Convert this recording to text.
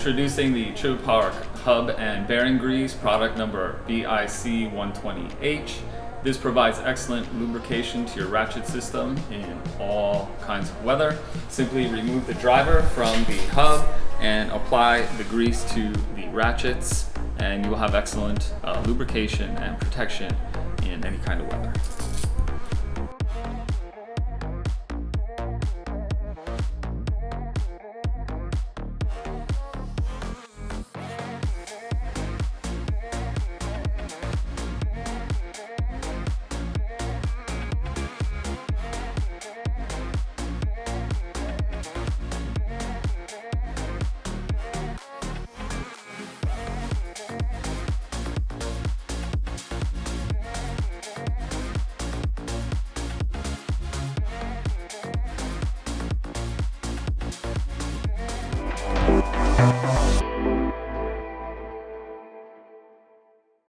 Introducing the CHEPARK Hub and Bearing Grease, product number BIC-120H. This provides excellent lubrication to your ratchet system in all kinds of weather. Simply remove the driver from the hub and apply the grease to the ratchets, and you will have excellent lubrication and protection in any kind of weather. Thank you.